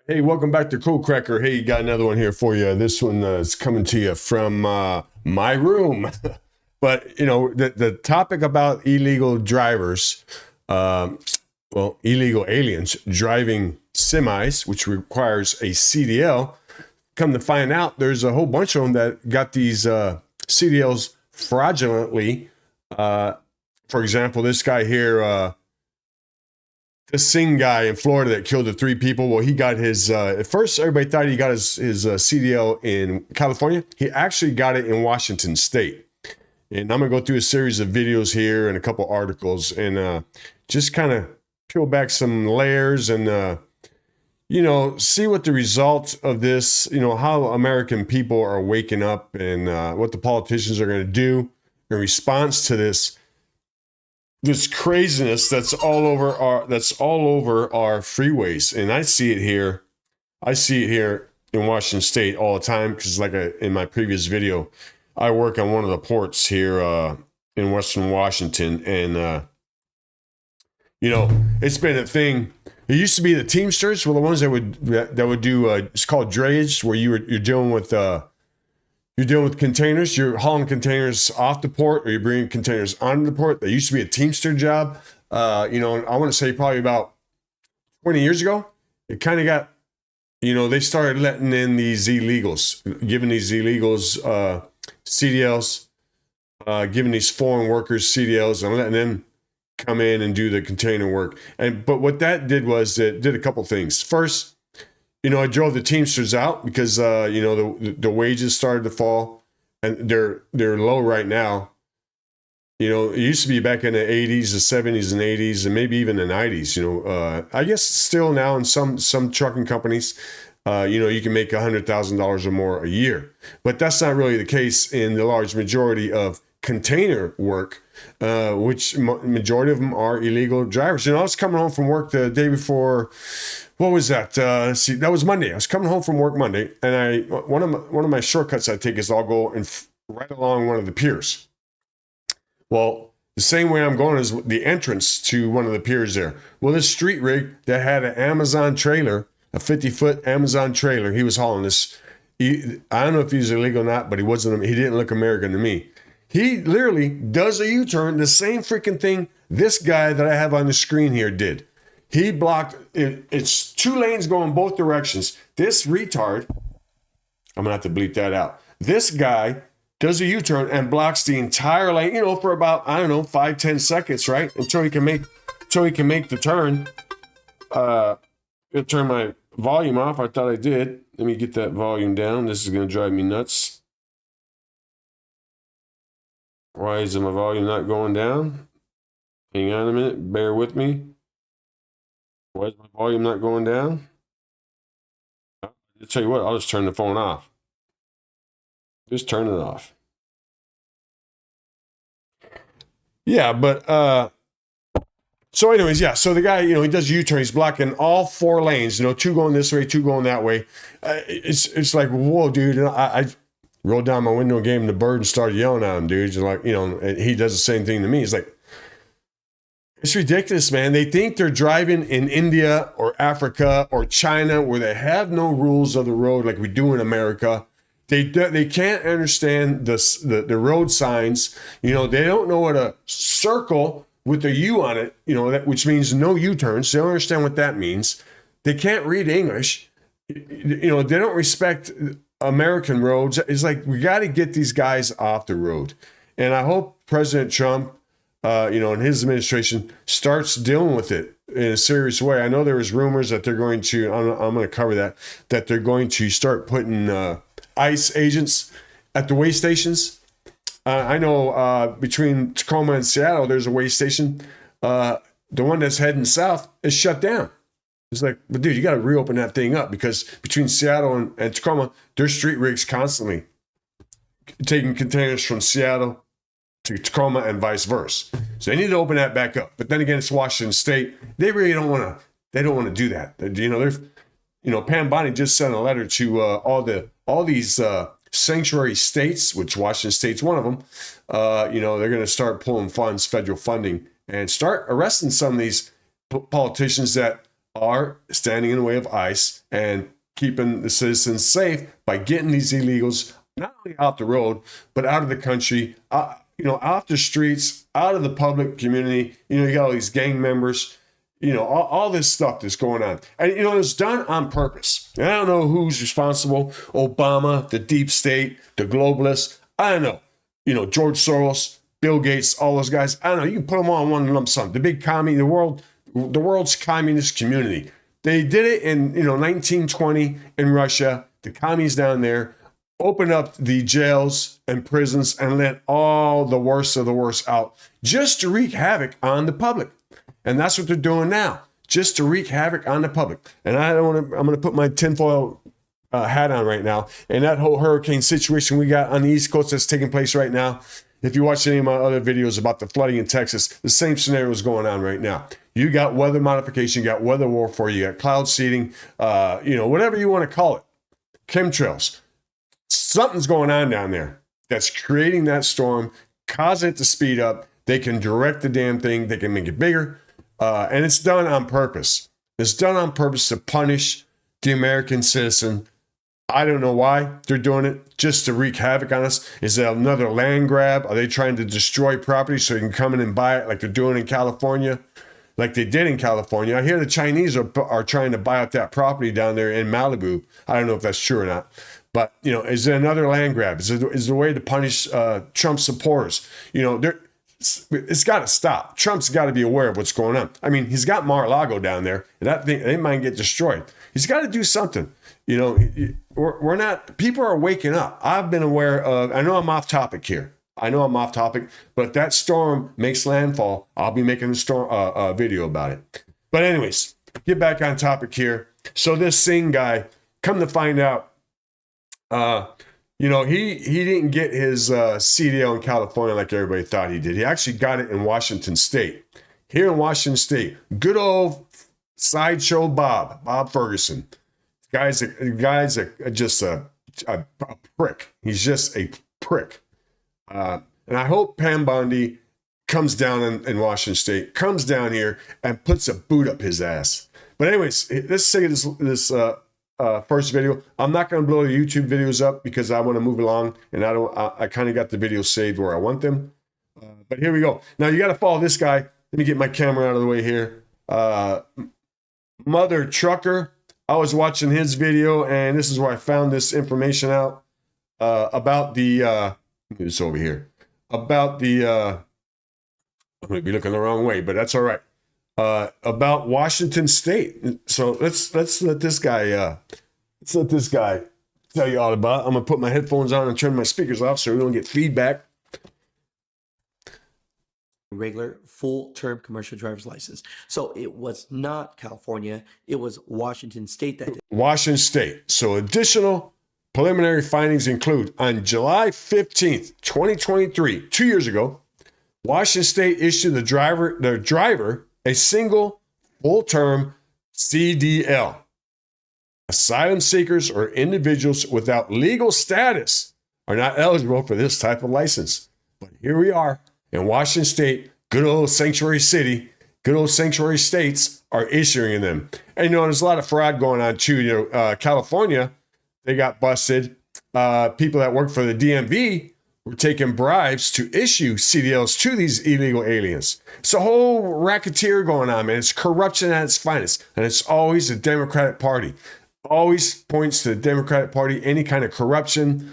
Hey, welcome back to Cool Cracker. Hey, got another one here for you. This one is coming to you from my room. But, the topic about illegal drivers, um, illegal aliens driving semis, which requires a CDL, come to find out there's a whole bunch of them that got these CDLs fraudulently. For example, this guy here, the Singh guy in Florida that killed the three people. Well, he got his, at first everybody thought he got his CDL in California. He actually got it in Washington State. And I'm going to go through a series of videos here and a couple articles and just kind of peel back some layers and, see what the results of this, how American people are waking up and what the politicians are going to do in response to this craziness that's all over our freeways. And I see it here in Washington State all the time because in my previous video, I work on one of the ports here in Western Washington, and it's been a thing. It used to be the Teamsters were the ones that would do it's called drayage, where you're dealing with containers. You're hauling containers off the port, or you're bringing containers onto the port. That used to be a Teamster job. I want to say probably about 20 years ago, it kind of got, they started letting in these illegals, giving these illegals CDLs, giving these foreign workers CDLs and letting them come in and do the container work. But what that did was it did a couple things. First, I drove the Teamsters out because, the wages started to fall, and they're low right now. It used to be back in the 80s, the 70s and 80s, and maybe even the 90s. I guess still now in some trucking companies, you can make $100,000 or more a year. But that's not really the case in the large majority of container work, which majority of them are illegal drivers. I was coming home from work the day before. What was that? That was Monday. I was coming home from work Monday, and one of my shortcuts I take is I'll go right along one of the piers. Well, the same way I'm going is the entrance to one of the piers there. Well, this street rig that had an Amazon trailer, a 50-foot Amazon trailer, he was hauling this. I don't know if he's illegal or not, but he didn't look American to me. He literally does a U-turn, the same freaking thing this guy that I have on the screen here did. He blocked it. It's two lanes going both directions. This retard, I'm going to have to bleep that out. This guy does a U-turn and blocks the entire lane, for about, 5-10 seconds, right? Until he can make the turn. I'll turn my volume off. I thought I did. Let me get that volume down. This is going to drive me nuts. Why is my volume not going down? Hang on a minute. Bear with me. Why is my volume not going down? I'll tell you what, I'll just turn the phone off. Just turn it off. Yeah, but so anyways, yeah. So the guy, he does a U-turn. He's blocking all four lanes. Two going this way, two going that way. It's like, whoa, dude. I rolled down my window and gave him the bird and started yelling at him, dude. And he does the same thing to me. He's like, it's ridiculous, man. They think they're driving in India or Africa or China where they have no rules of the road like we do in America. They can't understand the road signs. They don't know what a circle with a U on it, which means no U-turns. They don't understand what that means. They can't read English. They don't respect American roads. It's like, we got to get these guys off the road. And I hope President Trump, and his administration starts dealing with it in a serious way. I know there was rumors that they're going to, I'm going to cover that they're going to start putting ICE agents at the weigh stations. I know between Tacoma and Seattle, there's a weigh station. The one that's heading south is shut down. It's like, but dude, you got to reopen that thing up because between Seattle and Tacoma, there's street rigs constantly taking containers from Seattle to Tacoma and vice versa. So they need to open that back up. But then again, it's Washington State. They really don't want to do that. Pam Bondi just sent a letter to all these sanctuary states, which Washington State's one of them. They're going to start pulling federal funding, and start arresting some of these politicians that are standing in the way of ICE and keeping the citizens safe by getting these illegals not only out the road, but out of the country, off the streets, out of the public community. You got all these gang members, all this stuff that's going on. And, it's done on purpose. And I don't know who's responsible. Obama, the deep state, the globalists. I don't know. George Soros, Bill Gates, all those guys. I don't know. You can put them all in one lump sum. The big the world's communist community. They did it in 1920 in Russia. The commies down there opened up the jails and prisons and let all the worst of the worst out just to wreak havoc on the public. And that's what they're doing now, just to wreak havoc on the public. And I'm going to put my tinfoil hat on right now. And that whole hurricane situation we got on the East Coast that's taking place right now. If you watch any of my other videos about the flooding in Texas, the same scenario is going on right now. You got weather modification, you got weather warfare, you got cloud seeding, whatever you want to call it, chemtrails. Something's going on down there that's creating that storm, causing it to speed up. They can direct the damn thing. They can make it bigger. And it's done on purpose. It's done on purpose to punish the American citizen. I don't know why they're doing it, just to wreak havoc on us. Is it another land grab? Are they trying to destroy property so they can come in and buy it like they're doing in California? Like they did in California. I hear the Chinese are trying to buy up that property down there in Malibu. I don't know if that's true or not. But, is it another land grab? Is it a way to punish Trump supporters? It's got to stop. Trump's got to be aware of what's going on. I mean, he's got Mar-a-Lago down there, and that thing, they might get destroyed. He's got to do something. We're not, people are waking up. I've been aware of, I know I'm off topic here. But if that storm makes landfall, I'll be making a video about it. But anyways, get back on topic here. So this Singh guy, come to find out, he didn't get his CDL in California like everybody thought he did. He actually got it in Washington State. Here in Washington State, good old sideshow Bob Ferguson. Guy's just a prick. He's just a prick. And I hope Pam Bondi comes down in Washington State, comes down here and puts a boot up his ass. But anyways, let's say this first video. I'm not going to blow the YouTube videos up because I want to move along, and I kind of got the videos saved where I want them. But here we go. Now you got to follow this guy. Let me get my camera out of the way here. Mother Trucker. I was watching his video, and this is where I found this information out about the. This over here about the. I'm going to be looking the wrong way, but that's all right. About Washington State. So let's let this guy tell you all about it. I'm gonna put my headphones on and turn my speakers off so we don't get feedback. Regular full-term commercial driver's license. So it was not California, it was Washington State that did. Washington State. So additional preliminary findings include on July 15th, 2023, 2 years ago, Washington State issued the driver a single full-term CDL. Asylum seekers or individuals without legal status are not eligible for this type of license. But here we are in Washington State, good old sanctuary city, good old sanctuary states are issuing them. And there's a lot of fraud going on too. California, they got busted. People that work for the DMV were taking bribes to issue CDLs to these illegal aliens. It's a whole racketeer going on, man. It's corruption at its finest. And it's always the Democratic Party. Always points to the Democratic Party, any kind of corruption,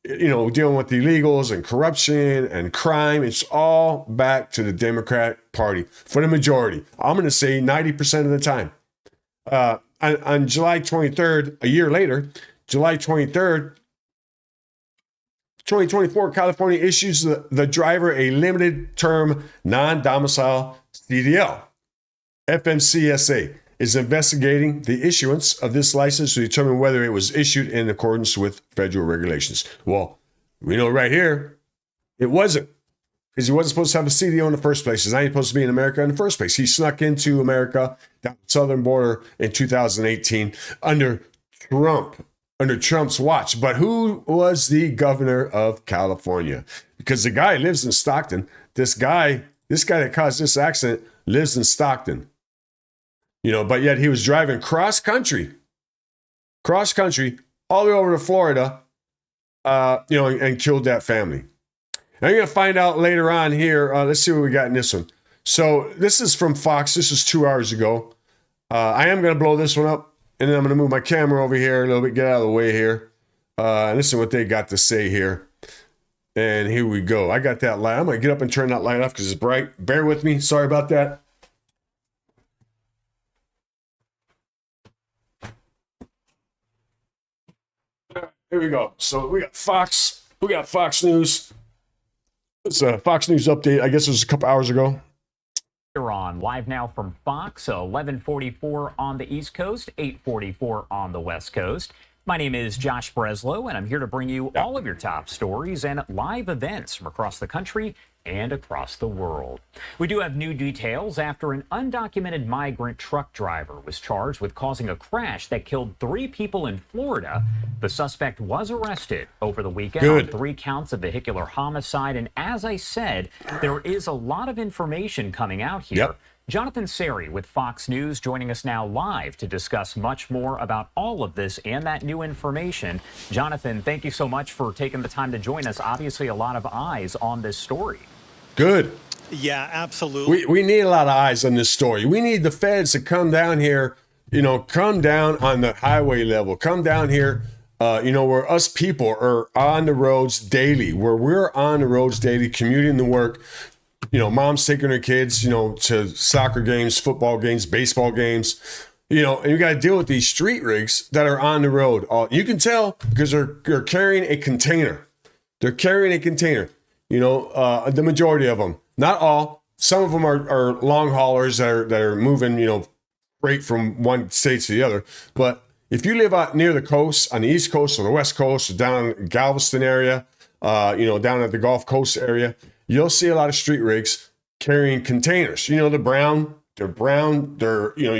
dealing with the illegals and corruption and crime. It's all back to the Democratic Party for the majority. I'm going to say 90% of the time. On July 23rd, a year later, July 23rd, 2024, California issues the driver a limited term non-domicile CDL. FMCSA is investigating the issuance of this license to determine whether it was issued in accordance with federal regulations. Well, we know right here, it wasn't, because he wasn't supposed to have a CDL in the first place. He's not even supposed to be in America in the first place. He snuck into America down the southern border in 2018 under Trump's watch. But who was the governor of California? Because the guy lives in Stockton. This guy that caused this accident lives in Stockton. but yet he was driving cross country, all the way over to Florida, and killed that family. Now you're going to find out later on here. Let's see what we got in this one. So this is from Fox. This is 2 hours ago. I am going to blow this one up, and then I'm going to move my camera over here a little bit, get out of the way here. And listen what they got to say here. And here we go. I got that light. I'm going to get up and turn that light off because it's bright. Bear with me. Sorry about that. Here we go. So we got Fox. We got Fox News. It's a Fox News update. I guess it was a couple hours ago. You're on live now from Fox, 11:44 on the East Coast, 8:44 on the West Coast. My name is Josh Breslow, and I'm here to bring you all of your top stories and live events from across the country and across the world. We do have new details after an undocumented migrant truck driver was charged with causing a crash that killed 3 people in Florida. The suspect was arrested over the weekend on 3 counts of vehicular homicide. And as I said, there is a lot of information coming out here. Yep. Jonathan Seri with Fox News joining us now live to discuss much more about all of this and that new information. Jonathan, thank you so much for taking the time to join us. Obviously, a lot of eyes on this story. Good. Yeah, absolutely. We need a lot of eyes on this story. We need the feds to come down here, come down on the highway level, come down here, where us people are on the roads daily, where we're on the roads daily, commuting to work. Mom's taking her kids, to soccer games, football games, baseball games, and you got to deal with these street rigs that are on the road. You can tell because they're carrying a container. They're carrying a container, the majority of them, not all. Some of them are long haulers that are moving, freight from one state to the other. But if you live out near the coast, on the East Coast or the West Coast, or down in Galveston area, down at the Gulf Coast area, you'll see a lot of street rigs carrying containers. They're brown. You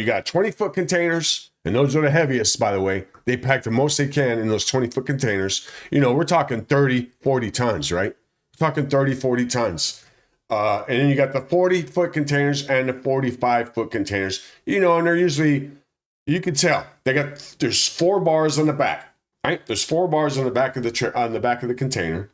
got 20-foot containers, and those are the heaviest, by the way. They pack the most they can in those 20-foot containers. We're talking 30, 40 tons, right? We're talking 30, 40 tons. And then you got the 40-foot containers and the 45-foot containers, and they're usually, you can tell, there's 4 bars on the back, right? There's 4 bars on the back of the container.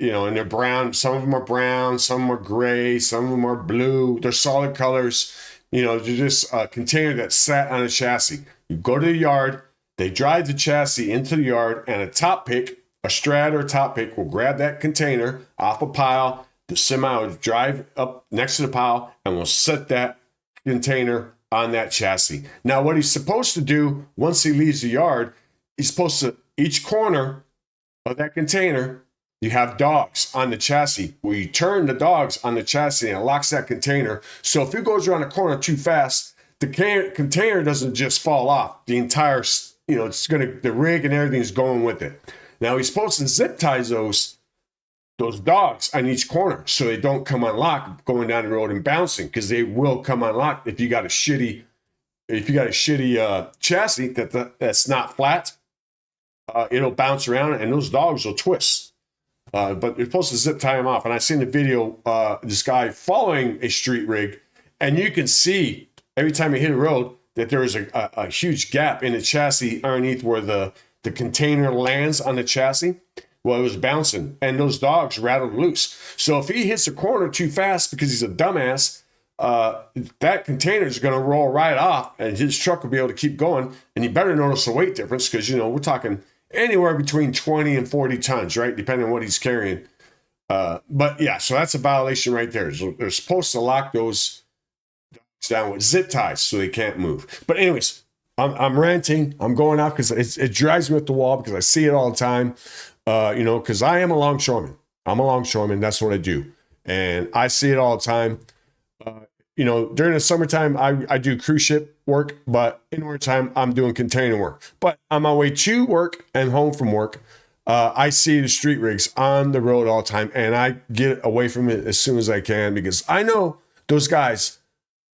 And they're brown. Some of them are brown, some of them are gray, some of them are blue. They're solid colors. They're just a container that sat on a chassis. You go to the yard, they drive the chassis into the yard, and a strad or a top pick will grab that container off a pile. The semi will drive up next to the pile and will set that container on that chassis. Now, what he's supposed to do once he leaves the yard, he's supposed to, each corner of that container, you have dogs on the chassis where you turn the dogs on the chassis and it locks that container. So if it goes around a corner too fast, the container doesn't just fall off. The entire, the rig and everything's going with it. Now he's supposed to zip tie those dogs on each corner so they don't come unlocked going down the road and bouncing, because they will come unlocked if you got a shitty chassis that's not flat. It'll bounce around and those dogs will twist. But you're supposed to zip tie them off. And I seen the video, this guy following a street rig, and you can see every time he hit a road that there is a huge gap in the chassis underneath where the container lands on the chassis. Well, it was bouncing, and those dogs rattled loose. So if he hits a corner too fast because he's a dumbass, that container is going to roll right off, and his truck will be able to keep going. And you better notice the weight difference, because we're talking anywhere between 20 and 40 tons, right? Depending on what he's carrying. But yeah, so that's a violation right there. So they're supposed to lock those dogs down with zip ties so they can't move. But anyways, I'm ranting. I'm going out because it drives me up the wall, because I see it all the time. Because I am a longshoreman. I'm a longshoreman. That's what I do. And I see it all the time. During the summertime, I do cruise ship work, but in wintertime, I'm doing container work. But on my way to work and home from work, I see the street rigs on the road all the time, and I get away from it as soon as I can, because I know those guys.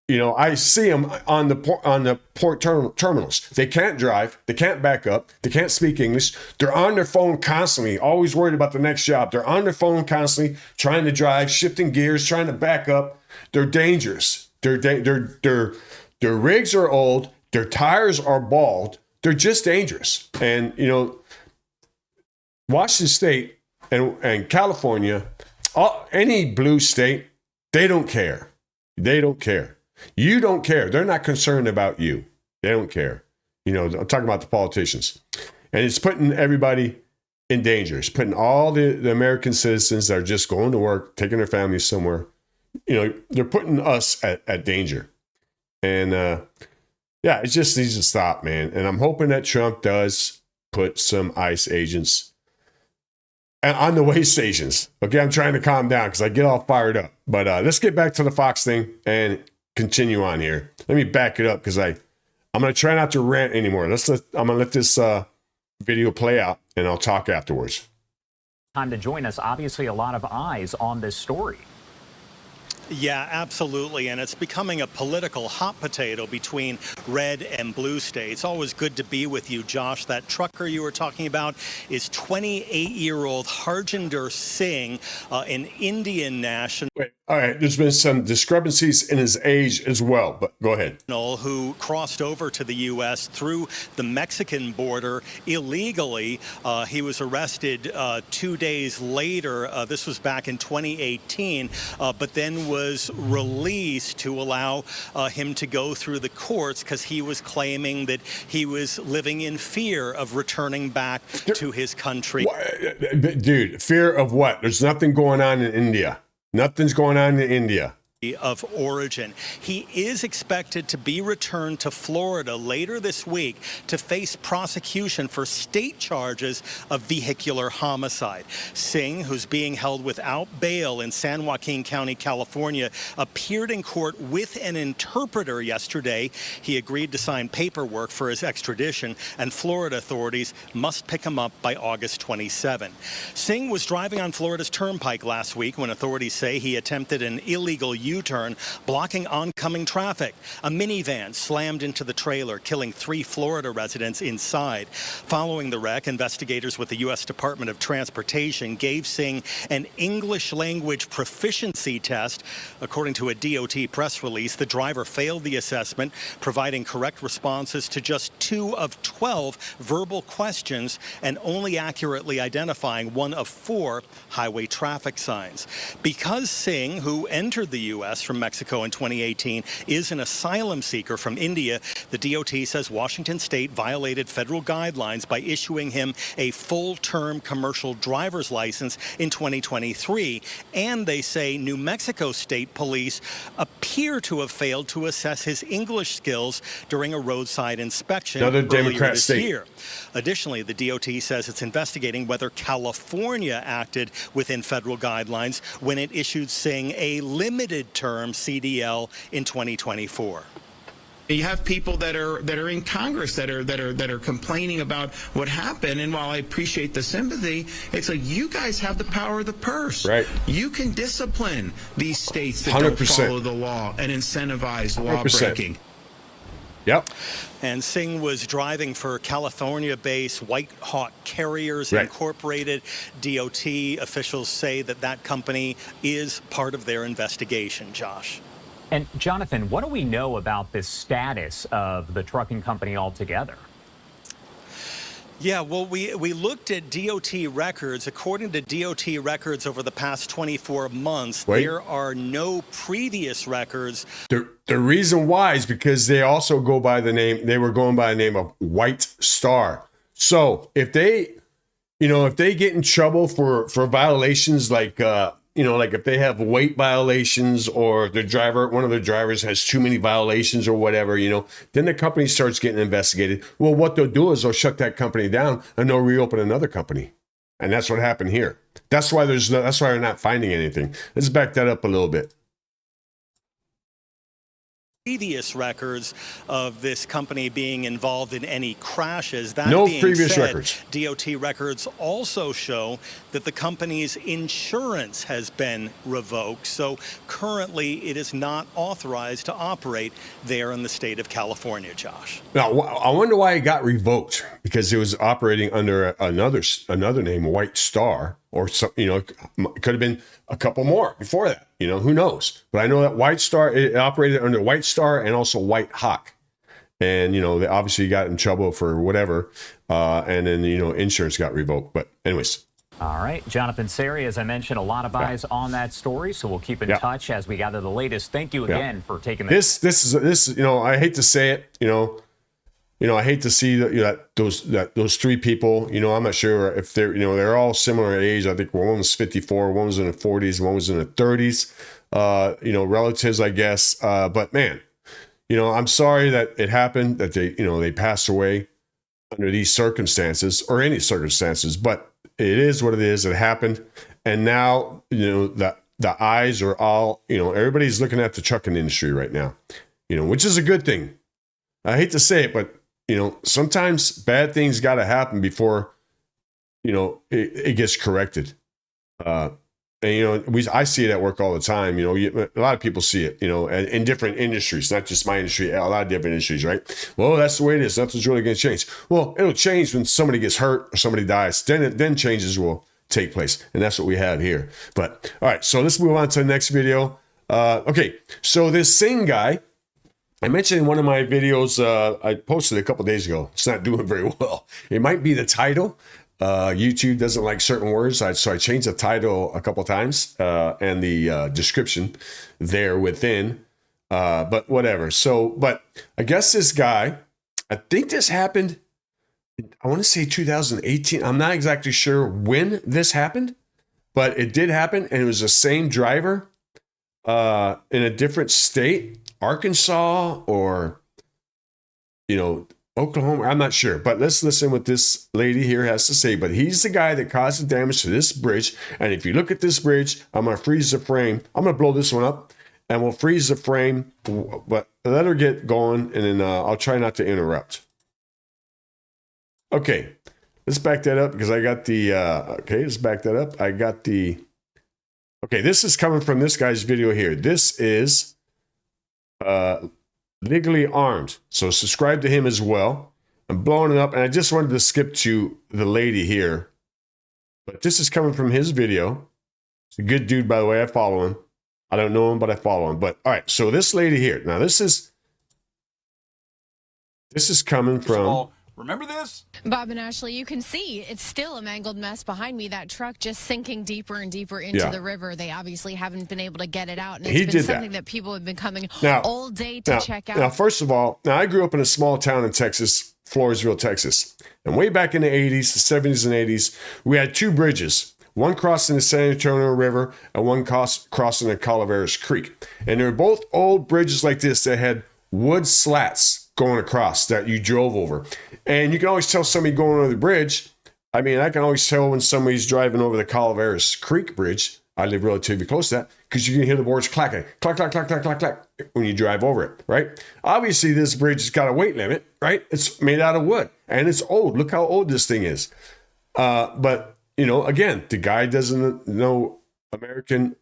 I see them on the port terminals. They can't drive. They can't back up. They can't speak English. They're on their phone constantly, always worried about the next job. They're on their phone constantly, trying to drive, shifting gears, trying to back up. They're dangerous. Their rigs are old. Their tires are bald. They're just dangerous. And Washington State and California, any blue state, they don't care. They don't care. You don't care. They're not concerned about you. They don't care. I'm talking about the politicians. And it's putting everybody in danger. It's putting all the American citizens that are just going to work, taking their families somewhere. They're putting us at danger. And it just needs to stop, man. And I'm hoping that Trump does put some ICE agents on the way stations. Okay, I'm trying to calm down because I get all fired up. But let's get back to the Fox thing and continue on here. Let me back it up because I'm going to try not to rant anymore. I'm going to let this video play out, and I'll talk afterwards. Time to join us. Obviously, a lot of eyes on this story. Yeah, absolutely. And it's becoming a political hot potato between red and blue states. Always good to be with you, Josh. That trucker you were talking about is 28-year-old Harjinder Singh, an Indian national. Wait, all right. There's been some discrepancies in his age as well, but go ahead. Who crossed over to the U.S. through the Mexican border illegally. He was arrested 2 days later. This was back in 2018, but then was released to allow him to go through the courts because he was claiming that he was living in fear of returning back to his country. Dude, fear of what? There's nothing going on in India. Nothing's going on in India. Of origin. He is expected to be returned to Florida later this week to face prosecution for state charges of vehicular homicide. Singh, who's being held without bail in San Joaquin County, California, appeared in court with an interpreter yesterday. He agreed to sign paperwork for his extradition, and Florida authorities must pick him up by August 27. Singh was driving on Florida's Turnpike last week when authorities say he attempted an illegal U-turn, blocking oncoming traffic. A minivan slammed into the trailer, killing 3 Florida residents inside. Following the wreck, investigators with the U.S. Department of Transportation gave Singh an English language proficiency test. According to a DOT press release, the driver failed the assessment, providing correct responses to just 2 of 12 verbal questions and only accurately identifying 1 of 4 highway traffic signs. Because Singh, who entered the U.S. from Mexico in 2018, is an asylum seeker from India, the DOT says Washington State violated federal guidelines by issuing him a full-term commercial driver's license in 2023. And they say New Mexico State Police appear to have failed to assess his English skills during a roadside inspection Another earlier Democrat this state. year. Additionally, the DOT says it's investigating whether California acted within federal guidelines when it issued Singh a limited term CDL in 2024. You have people that are in Congress that are complaining about what happened, and while I appreciate the sympathy, it's like you guys have the power of the purse. Right. You can discipline these states that 100%. don't follow the law and incentivize law 100%. breaking. Yep. And Singh was driving for California-based White Hawk Carriers Right. Incorporated. DOT officials say that company is part of their investigation, Josh. And Jonathan, what do we know about the status of the trucking company altogether? Yeah, well, we looked at DOT records. According to DOT records over the past 24 months, there are no previous records. The reason why is because they also go by the name, they were going by the name of White Star. So if they get in trouble for violations like, like if they have weight violations or one of the drivers has too many violations or whatever, then the company starts getting investigated. Well, what they'll do is they'll shut that company down and they'll reopen another company. And that's what happened here. That's why that's why they're not finding anything. Let's back that up a little bit. Previous records of this company being involved in any crashes. No previous records. DOT records also show that the company's insurance has been revoked. So currently it is not authorized to operate there in the state of California, Josh. Now, I wonder why it got revoked. because it was operating under another name, White Star, or some, it could have been a couple more before that. Who knows? But I know that White Star, it operated under White Star and also White Hawk. And, they obviously got in trouble for whatever. And then, insurance got revoked. But anyways. All right. Jonathan Seri, as I mentioned, a lot of eyes on that story. So we'll keep in touch as we gather the latest. Thank you again for taking this. This is, I hate to say it, I hate to see those three people, I'm not sure if they're all similar age. I think one was 54, one was in the 40s, one was in the 30s, relatives, I guess. But man, I'm sorry that it happened, that they passed away under these circumstances or any circumstances, but it is what it is. It happened. And now, the eyes are all, everybody's looking at the trucking industry right now, which is a good thing. I hate to say it, but, sometimes bad things got to happen before, it gets corrected. And, I see it at work all the time. A lot of people see it, in different industries, not just my industry, a lot of different industries, right? Well, that's the way it is. Nothing's really going to change. Well, it'll change when somebody gets hurt or somebody dies. Then changes will take place. And that's what we have here. But all right, so let's move on to the next video. Okay, so this Singh guy, I mentioned in one of my videos, I posted a couple days ago. It's not doing very well. It might be the title. YouTube doesn't like certain words, so I changed the title a couple times and the description there within. But whatever. So, but I guess this guy, I think this happened, I want to say 2018. I'm not exactly sure when this happened, but it did happen, and it was the same driver in a different state, Arkansas or, Oklahoma. I'm not sure, but let's listen what this lady here has to say. But he's the guy that caused the damage to this bridge. And if you look at this bridge, I'm going to freeze the frame. I'm going to blow this one up and we'll freeze the frame, but let her get going. And then I'll try not to interrupt. Okay, let's back that up because I got the, okay, let's back that up. I got the, okay, this is coming from this guy's video here. This is Legally Armed. So subscribe to him as well. I'm blowing it up, and I just wanted to skip to the lady here. But this is coming from his video. He's a good dude, by the way. I follow him. I don't know him, but I follow him. But all right, so this lady here. Now this is coming from. Remember this? Bob and Ashley, you can see it's still a mangled mess behind me. That truck just sinking deeper and deeper into the river. They obviously haven't been able to get it out. And it's been something that people have been coming all day to check out. Now, first of all, I grew up in a small town in Texas, Floresville, Texas. And way back in the 80s, the 70s and 80s, we had two bridges. One crossing the San Antonio River and one crossing the Calaveras Creek. And they were both old bridges like this that had wood slats going across that you drove over. And you can always tell somebody going over the bridge. I mean, I can always tell when somebody's driving over the Calaveras Creek Bridge. I live relatively close to that because you can hear the boards clacking, clack, clack, clack, clack, clack, clack when you drive over it, right? Obviously, this bridge has got a weight limit, right? It's made out of wood and it's old. Look how old this thing is. But, again, the guy doesn't know American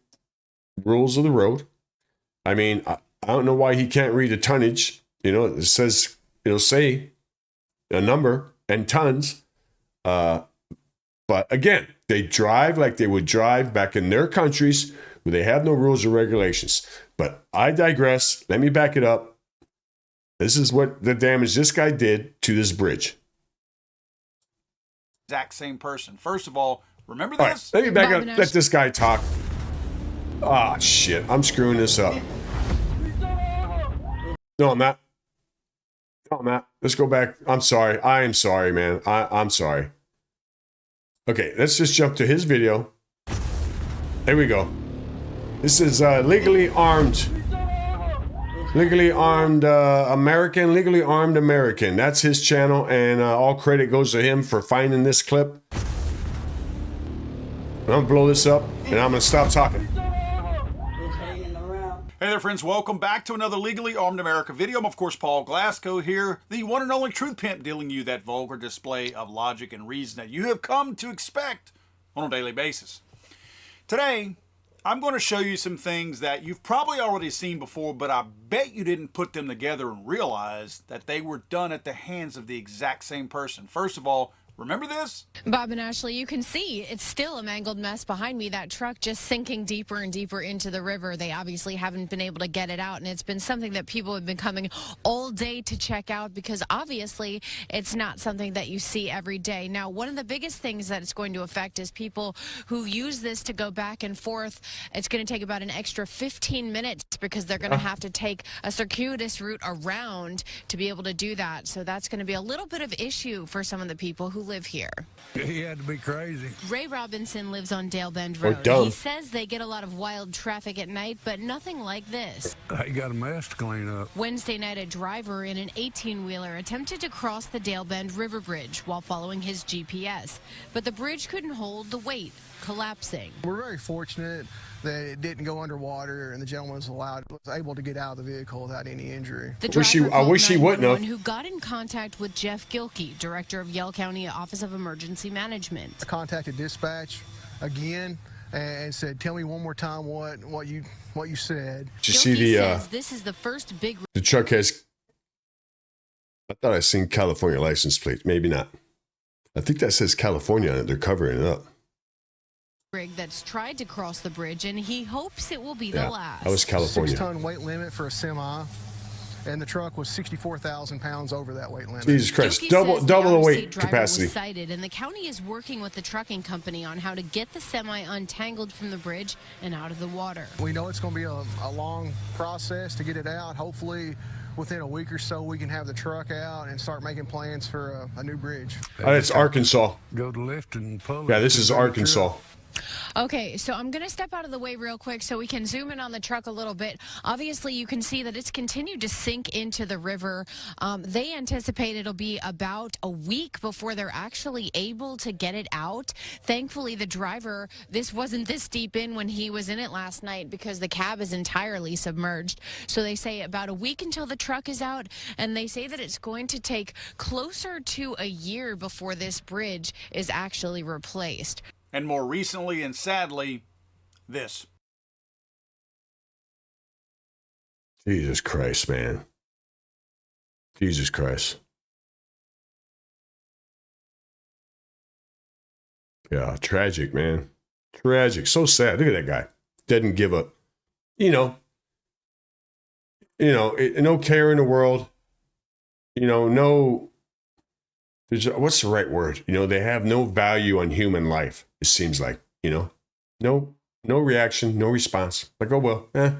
rules of the road. I mean, I don't know why he can't read a tonnage. It says, it'll say a number and tons. But again, they drive like they would drive back in their countries where they have no rules or regulations. But I digress. Let me back it up. This is what the damage this guy did to this bridge. Exact same person. First of all, remember this? Let me back up. Let this guy talk. Ah, shit. I'm screwing this up. No, I'm not. Oh, Matt, let's go back. I'm sorry. I am sorry, man. I'm sorry. Okay, let's just jump to his video. There we go. This is Legally Armed. Legally Armed American. Legally Armed American. That's his channel, and all credit goes to him for finding this clip. I'm going to blow this up, and I'm going to stop talking. Hey there, friends. Welcome back to another Legally Armed America video. I'm, of course, Paul Glasgow here, the one and only truth pimp, dealing you that vulgar display of logic and reason that you have come to expect on a daily basis. Today, I'm going to show you some things that you've probably already seen before, but I bet you didn't put them together and realize that they were done at the hands of the exact same person. First of all, remember this? Bob and Ashley, you can see it's still a mangled mess behind me. That truck just sinking deeper and deeper into the river. They obviously haven't been able to get it out, and it's been something that people have been coming all day to check out because obviously it's not something that you see every day. Now, one of the biggest things that it's going to affect is people who use this to go back and forth. It's going to take about an extra 15 minutes because they're going to have to take a circuitous route around to be able to do that. So that's going to be a little bit of issue for some of the people who live here. He had to be crazy. Ray Robinson lives on Dale Bend Road. He says they get a lot of wild traffic at night, but nothing like this. He got a mess to clean up. Wednesday night, a driver in an 18-wheeler attempted to cross the Dale Bend River Bridge while following his GPS, but the bridge couldn't hold the weight, collapsing. We're very fortunate that it didn't go underwater and the gentleman was able to get out of the vehicle without any injury. The driver I wish he wouldn't have. Who got in contact with Jeff Gilkey, director of Yell County Office of Emergency Management. I contacted dispatch again and said, "Tell me one more time what you said." Did you see the says this is the first big. The truck has. I thought I seen California license plate. Maybe not. I think that says California on it. They're covering it up. Rig that's tried to cross the bridge, and he hopes it will be the last. That was California. 6-ton weight limit for a semi, and the truck was 64,000 pounds over that weight limit. Jesus Christ, double the weight capacity. Was cited, and the county is working with the trucking company on how to get the semi untangled from the bridge and out of the water. We know it's going to be a long process to get it out. Hopefully, within a week or so, we can have the truck out and start making plans for a new bridge. It's Arkansas. Go to lift and pull. Yeah, this is Arkansas. Okay, so I'm going to step out of the way real quick so we can zoom in on the truck a little bit. Obviously, you can see that it's continued to sink into the river. They anticipate it'll be about a week before they're actually able to get it out. Thankfully, the driver, this wasn't this deep in when he was in it last night because the cab is entirely submerged. So they say about a week until the truck is out, and they say that it's going to take closer to a year before this bridge is actually replaced. And more recently and sadly, this. Jesus Christ, man. Jesus Christ. Yeah, tragic, man. Tragic. So sad. Look at that guy. Didn't give up. No care in the world. No. What's the right word? They have no value on human life. It seems like, no reaction, no response. Like, oh, well, But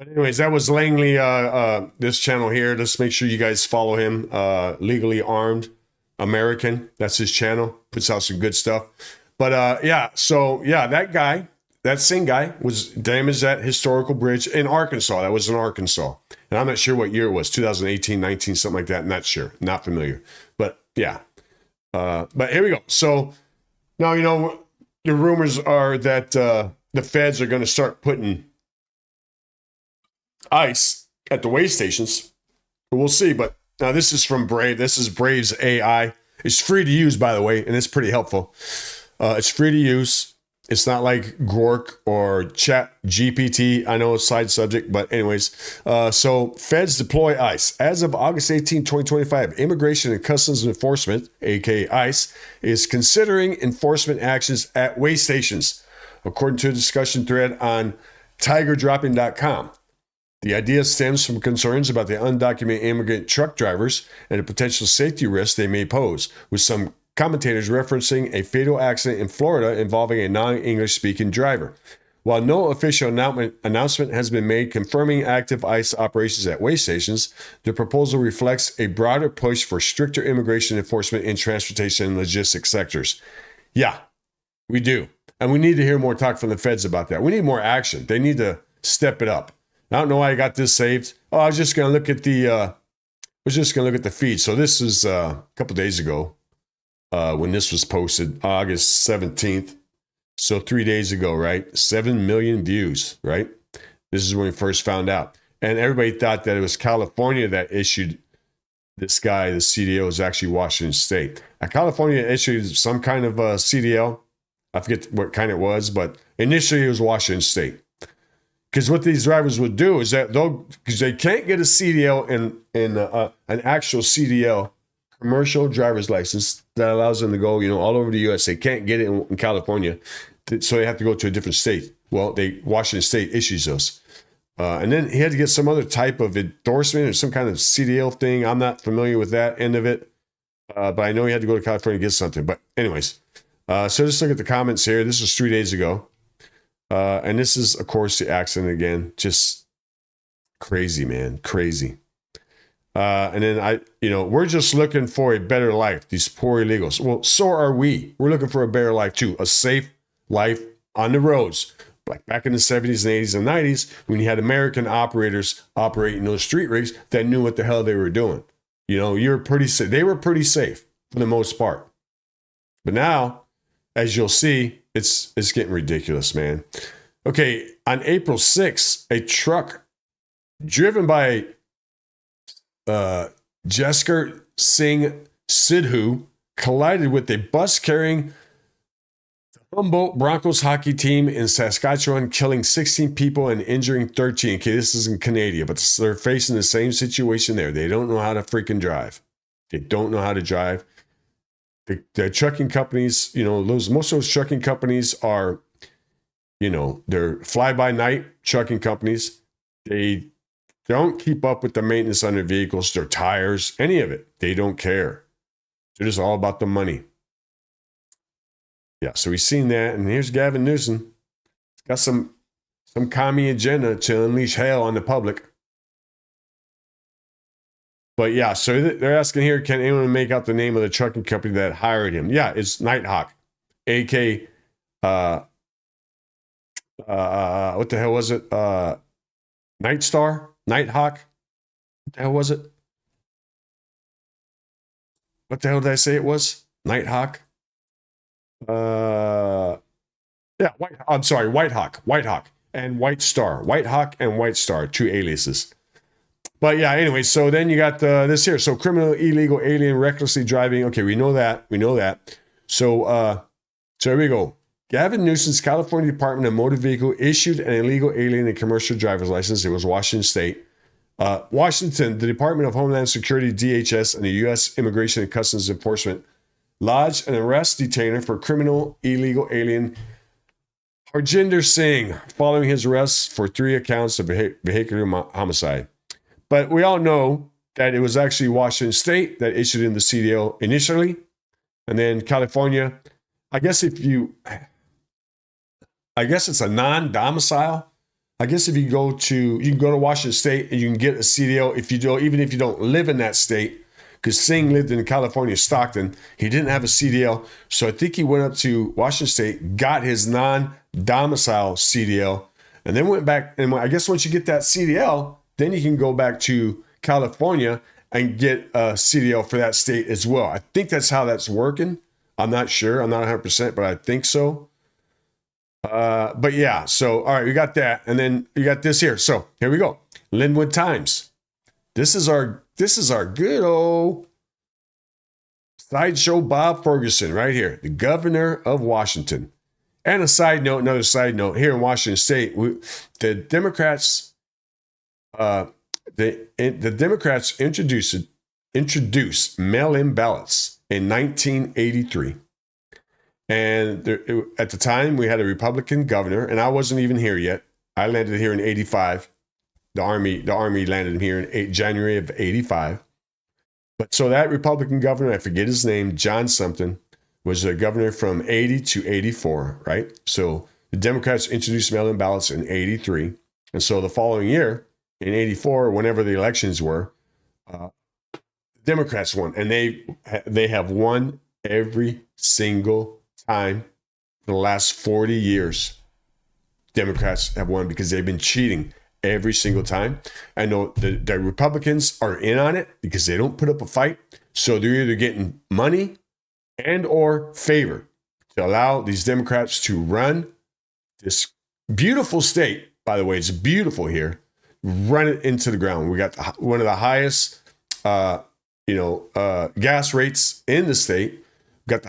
anyways, that was Langley, this channel here. Let's make sure you guys follow him. Legally Armed American. That's his channel. Puts out some good stuff. But that guy, that same guy was damaged that historical bridge in Arkansas. That was in Arkansas. And I'm not sure what year it was, 2018, 19, something like that. Not sure. Not familiar. But yeah. But here we go. So now, the rumors are that the feds are going to start putting ice at the weigh stations. We'll see. But now this is from Brave. This is Brave's AI. It's free to use, by the way, and it's pretty helpful. It's free to use. It's not like Grok or Chat GPT. I know it's a side subject, but anyways. So feds deploy ICE. As of August 18, 2025, Immigration and Customs Enforcement, aka ICE, is considering enforcement actions at weigh stations, according to a discussion thread on tigerdropping.com. The idea stems from concerns about the undocumented immigrant truck drivers and the potential safety risks they may pose, with some commentators referencing a fatal accident in Florida involving a non-English speaking driver. While no official announcement has been made confirming active ICE operations at weigh stations, the proposal reflects a broader push for stricter immigration enforcement in transportation and logistics sectors. Yeah, we do. And we need to hear more talk from the feds about that. We need more action. They need to step it up. I don't know why I got this saved. Oh, I was just going to look at the feed. So this is a couple days ago. When this was posted, August 17th. So 3 days ago, right? 7 million views, right? This is when we first found out. And everybody thought that it was California that issued this guy, the CDL, is actually Washington State. California issued some kind of CDL I forget what kind it was, but initially it was Washington State. Because what these drivers would do is that because they can't get a CDL in an actual CDL, commercial driver's license, that allows them to go, all over the U.S. They can't get it in California, so they have to go to a different state. Well, Washington State issues those. And then he had to get some other type of endorsement or some kind of CDL thing. I'm not familiar with that end of it, but I know he had to go to California to get something. But anyways, so just look at the comments here. This was 3 days ago. And this is, of course, the accident again. Just crazy, man. Crazy. And then we're just looking for a better life, these poor illegals. Well, so are we. We're looking for a better life too, a safe life on the roads. Like back in the 70s and 80s and 90s, when you had American operators operating those street rigs that knew what the hell they were doing. You're pretty safe. They were pretty safe for the most part. But now, as you'll see, it's getting ridiculous, man. Okay, on April 6th, a truck driven by Jasker Singh Sidhu collided with a bus carrying the Humboldt Broncos hockey team in Saskatchewan, killing 16 people and injuring 13. Okay, this is in Canada, but they're facing the same situation there. They don't know how to freaking drive. They don't know how to drive. The trucking companies, most of those trucking companies are, they're fly-by-night trucking companies. They don't keep up with the maintenance on their vehicles, their tires, any of it. They don't care. They're just all about the money. Yeah, so we've seen that. And here's Gavin Newsom. He's got some commie agenda to unleash hell on the public. But yeah, so they're asking here, can anyone make out the name of the trucking company that hired him? Yeah, it's Nighthawk, AK, what the hell was it? Nightstar, Nighthawk. What the hell was it? What the hell did I say it was? Nighthawk. Yeah, Whitehawk, and White Star. Whitehawk and White Star, two aliases. But yeah, anyway, so then you got this here. So criminal, illegal, alien, recklessly driving. Okay, we know that. So here we go. Gavin Newsom's California Department of Motor Vehicle issued an illegal alien and commercial driver's license. It was Washington State. Washington, the Department of Homeland Security, DHS, and the U.S. Immigration and Customs Enforcement lodged an arrest detainer for criminal, illegal alien Harjinder Singh following his arrest for 3 accounts of vehicular homicide. But we all know that it was actually Washington State that issued him the CDL initially. And then California, I guess it's a non-domicile. I guess if you can go to Washington State and you can get a CDL even if you don't live in that state, because Singh lived in California, Stockton. He didn't have a CDL. So I think he went up to Washington State, got his non-domicile CDL, and then went back. And I guess once you get that CDL, then you can go back to California and get a CDL for that state as well. I think that's how that's working. I'm not sure. I'm not 100%, but I think so. But yeah, so all right, we got that. And then you got this here. So here we go. Linwood Times. This is our good old sideshow Bob Ferguson right here, the governor of Washington. And another side note, here in Washington State, the Democrats introduced mail-in ballots in 1983. And at the time, we had a Republican governor, and I wasn't even here yet. I landed here in 85. The Army landed here in January of 85. But so that Republican governor, I forget his name, John something, was a governor from 80 to 84, right? So the Democrats introduced mail-in ballots in 83. And so the following year, in 84, whenever the elections were, Democrats won. And they have won every single time for the last 40 years. Democrats have won because they've been cheating every single time. I know the Republicans are in on it because they don't put up a fight. So they're either getting money and or favor to allow these Democrats to run this beautiful state. By the way, it's beautiful here. Run it into the ground. We got one of the highest, gas rates in the state. got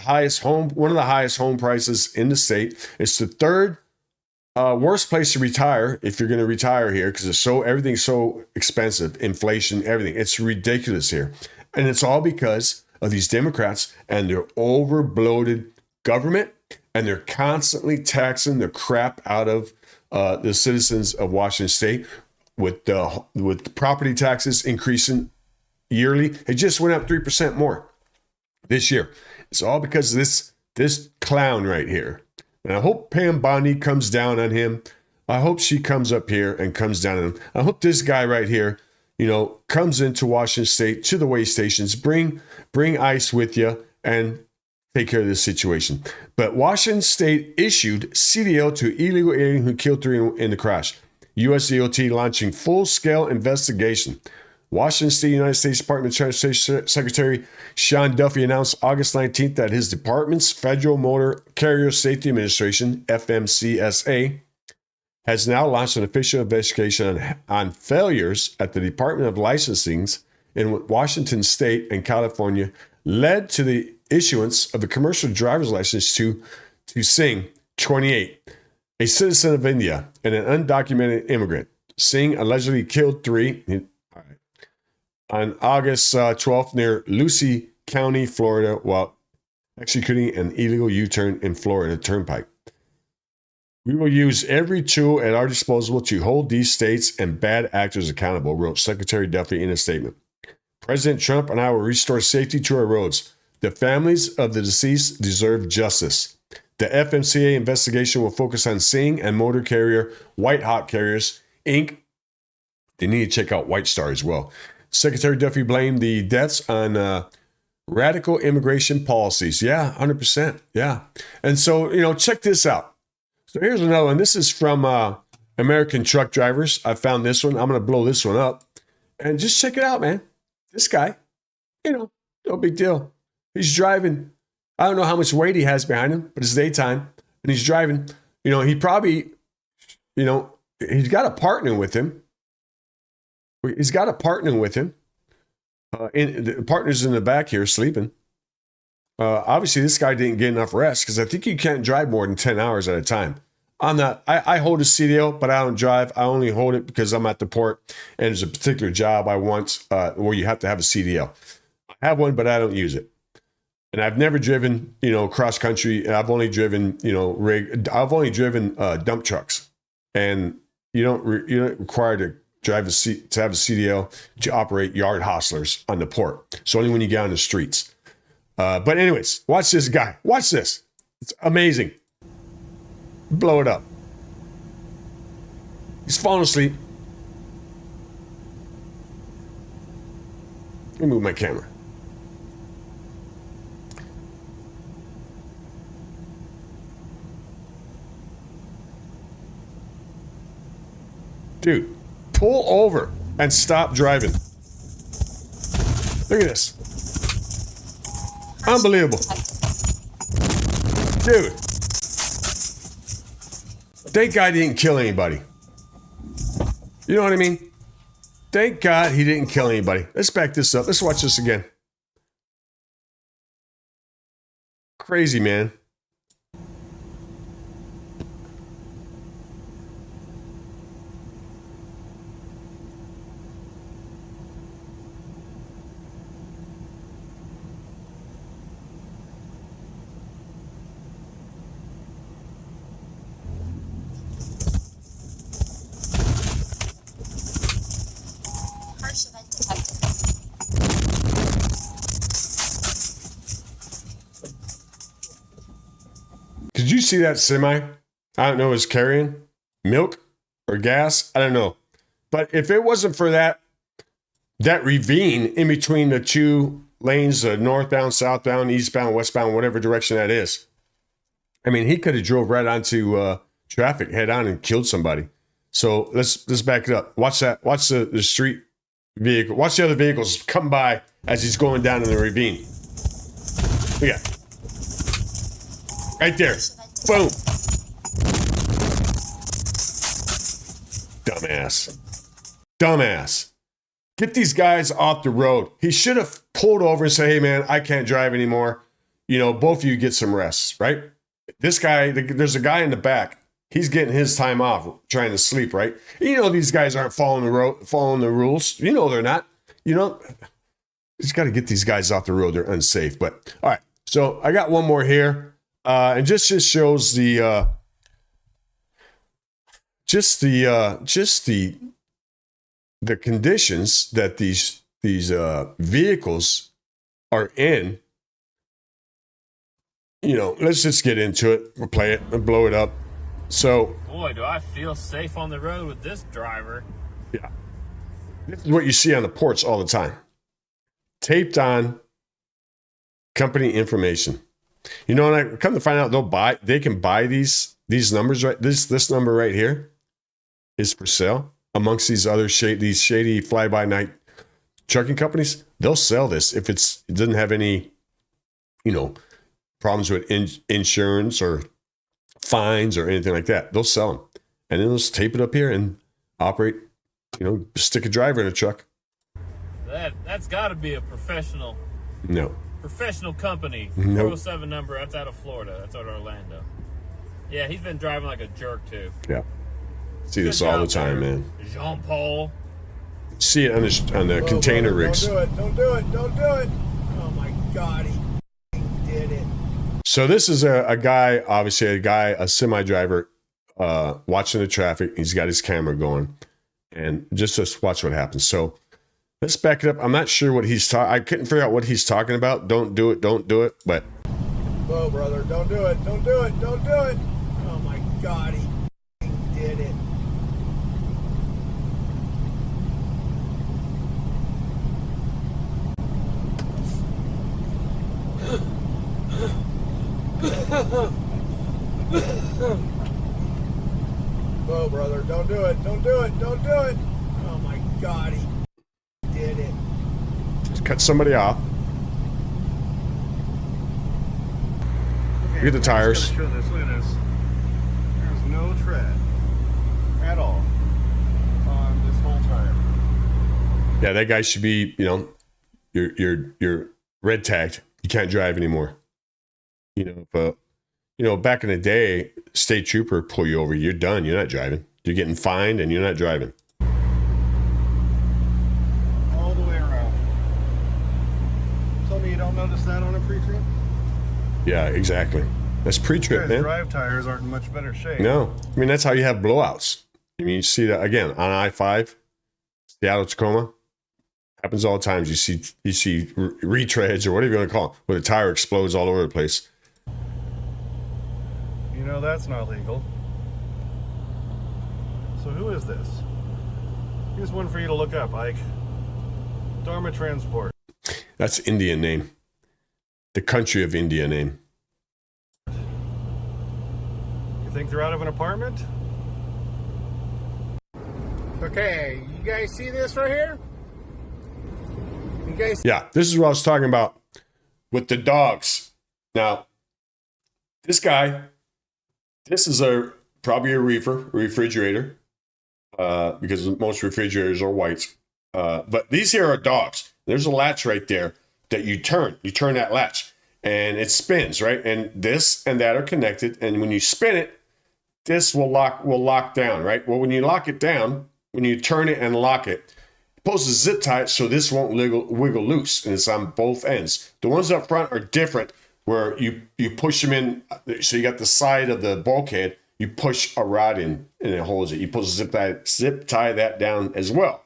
one of the highest home prices in the state. It's the third worst place to retire if you're going to retire here because everything's so expensive, inflation, everything. It's ridiculous here, and it's all because of these Democrats and their over-bloated government, and they're constantly taxing the crap out of the citizens of Washington State with the property taxes increasing yearly. It just went up 3% more this year. It's all because of this clown right here. And I hope Pam Bondi comes down on him. I hope she comes up here and comes down on him. I hope this guy right here, comes into Washington State to the way stations. Bring ICE with you and take care of this situation. But Washington State issued CDL to illegal alien who killed 3 in the crash. U.S. DOT launching full-scale investigation. Washington State, United States Department of Transportation Secretary Sean Duffy announced August 19th that his department's Federal Motor Carrier Safety Administration, FMCSA, has now launched an official investigation on failures at the Department of Licensings in Washington State and California led to the issuance of a commercial driver's license to Singh, 28, a citizen of India and an undocumented immigrant. Singh allegedly killed 3 on August 12th near Lucey County, Florida, while executing an illegal U-turn in Florida Turnpike. We will use every tool at our disposal to hold these states and bad actors accountable, wrote Secretary Duffy in a statement. President Trump and I will restore safety to our roads. The families of the deceased deserve justice. The FMCA investigation will focus on Singh and motor carrier White Hot Carriers, Inc. They need to check out White Star as well. Secretary Duffy blamed the deaths on radical immigration policies. Yeah, 100%. Yeah. And so, check this out. So here's another one. This is from American Truck Drivers. I found this one. I'm going to blow this one up. And just check it out, man. This guy, no big deal. He's driving. I don't know how much weight he has behind him, but it's daytime. And he's driving. He probably, he's got a partner with him. He's got a partner with him. The partner's in the back here sleeping. Obviously, this guy didn't get enough rest because I think you can't drive more than 10 hours at a time. I hold a CDL, but I don't drive. I only hold it because I'm at the port and there's a particular job I want where you have to have a CDL. I have one, but I don't use it. And I've never driven, cross country. I've only driven, I've only driven dump trucks. And you're not required to have a CDL to operate yard hostlers on the port. It's only when you get on the streets. But anyways, watch this guy. Watch this. It's amazing. Blow it up. He's falling asleep. Let me move my camera. Dude, pull over and stop driving. Look at this. Unbelievable. Dude. Thank God he didn't kill anybody. You know what I mean? Thank God he didn't kill anybody. Let's back this up. Let's watch this again. Crazy, man. Did you see that semi? I don't know, is carrying milk or gas? I don't know. But if it wasn't for that ravine in between the two lanes, northbound, southbound, eastbound, westbound, whatever direction that is, I mean, he could have drove right onto traffic head on and killed somebody. So let's back it up. Watch that. Watch the street vehicle. Watch the other vehicles come by as he's going down in the ravine. Look at that. Right there. Boom. Dumbass. Get these guys off the road. He should have pulled over and said, hey, man, I can't drive anymore. you know, both of you get some rest, right? This guy, there's a guy in the back. He's getting his time off, trying to sleep, right? You know, these guys aren't following the rules. You know, they're not. You know, just got to get these guys off the road. They're unsafe. But all right, so I got one more here, and just shows the the conditions that these vehicles are in. You know, let's just get into it. We'll play it and blow it up. So, boy, do I feel safe on the road with this driver. Yeah. This is what you see on the ports all the time. Taped on company information. You know, and I come to find out they can buy these numbers, right? This number right here is for sale amongst these other shady fly-by-night trucking companies. They'll sell this if it doesn't have any, you know, problems with insurance or fines or anything like that. They'll sell them. And then they'll just tape it up here and operate, you know, stick a driver in a truck. That's got to be a professional company. Nope. 407 number. That's out of Florida. That's out of Orlando. Yeah, he's been driving like a jerk too. Yeah. See this all the time, man. Jean Paul. See it on the container rigs. Don't do it. Oh my God, he did it. So this is a guy, obviously a semi-driver watching the traffic. He's got his camera going, and just watch what happens. So let's back it up. I'm not sure what he's talking. I couldn't figure out what he's talking about. Don't do it. But Whoa, brother, don't do it. Oh my God, he did it. Whoa, brother, don't do it. Oh my God, he did it. just cut somebody off. Look at the tires. Look at this. There's no tread at all on this whole tire. Yeah, that guy should be, you know, you're red tagged. You can't drive anymore. You know, but you know, back in the day, state trooper pull you over, you're done. You're not driving. You're getting fined and you're not driving. All the way around. Tell me you don't notice that on a pre-trip? Yeah, exactly. That's pre-trip, man. Drive tires aren't in much better shape. No, I mean, that's how you have blowouts. I mean, you see that again on I-5, Seattle, Tacoma. Happens all the time. You see retreads or whatever you want to call it, where the tire explodes all over the place. You know that's not legal. So who is this? Here's one for you to look up, Ike. Dharma Transport. That's Indian name. The country of India name. You think they're out of an apartment? Okay, you guys see this right here? You guys? Yeah, this is what I was talking about with the dogs. Now, this guy, this is probably a refrigerator, because most refrigerators are white. But these here are dogs. There's a latch right there that you turn. You turn that latch, and it spins, right? And this and that are connected. And when you spin it, this will lock down, right? Well, when you lock it down, when you turn it and lock it, it's supposed to zip tie it so this won't wiggle loose, and it's on both ends. The ones up front are different, where you push them in. So you got the side of the bulkhead. You push a rod in, and it holds it. You supposed to zip tie that down as well,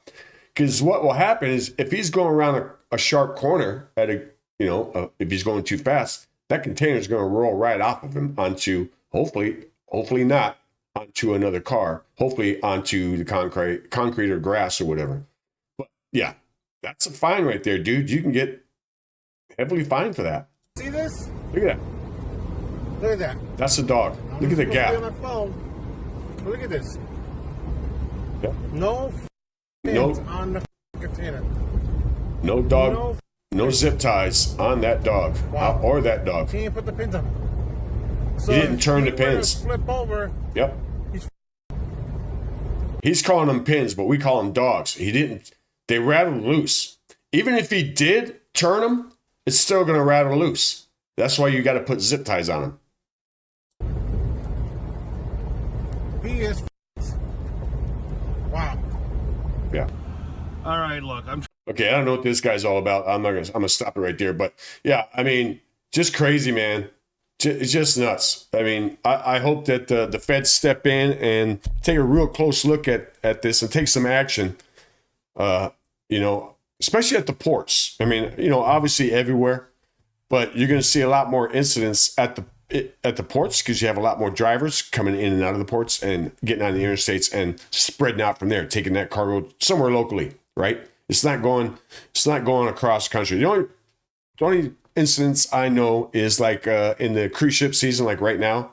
because what will happen is if he's going around a sharp corner at if he's going too fast, that container is going to roll right off of him onto, hopefully not onto another car, hopefully onto the concrete or grass or whatever. But yeah, that's a fine right there, dude. You can get heavily fined for that. See this? Look at that. Look at that. That's a dog. Look at the gap. On my phone. Look at this. Yeah. No pins on the container. No dog. No zip ties on that dog. Wow. Or that dog. He didn't put the pins on. So He didn't turn the pins. Flip over. Yep. He's calling them pins, but we call them dogs. He didn't. They rattled loose. Even if he did turn them, it's still going to rattle loose. That's why you got to put zip ties on them. He is. Wow. Yeah. All right, look, I'm. Okay, I don't know what this guy's all about. I'm gonna stop it right there. But yeah, I mean, just crazy, man. It's just nuts. I mean, I hope that the feds step in and take a real close look at this and take some action. You know, especially at the ports. I mean, you know, obviously everywhere, but you're going to see a lot more incidents at the ports because you have a lot more drivers coming in and out of the ports and getting on the interstates and spreading out from there, taking that cargo somewhere locally, right? It's not going across country. The only incidents I know is like in the cruise ship season, like right now.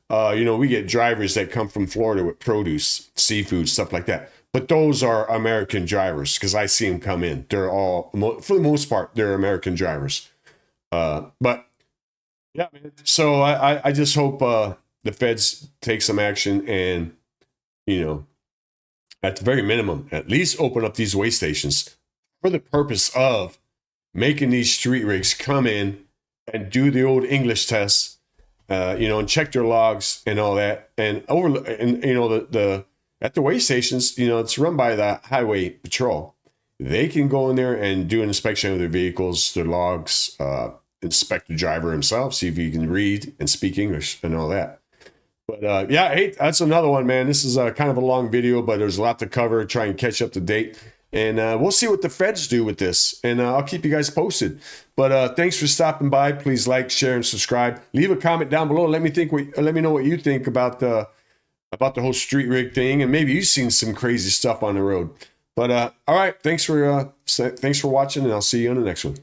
You know, we get drivers that come from Florida with produce, seafood, stuff like that. But those are American drivers because I see them come in. They're all, for the most part, they're American drivers. But yeah, man. So I just hope the feds take some action and, you know, at the very minimum, at least open up these weigh stations for the purpose of making these street rigs come in and do the old English tests, you know, and check their logs and all that. And you know, the at the weigh stations, you know, it's run by the highway patrol. They can go in there and do an inspection of their vehicles, their logs, inspect the driver himself, see if he can read and speak English and all that. But yeah, hey, that's another one, man. This is kind of a long video, but there's a lot to cover. Try and catch up to date. And we'll see what the feds do with this. And I'll keep you guys posted. But thanks for stopping by. Please like, share, and subscribe. Leave a comment down below. Let me know what you think about the whole street rig thing. And maybe you've seen some crazy stuff on the road. But all right, thanks for watching, and I'll see you on the next one.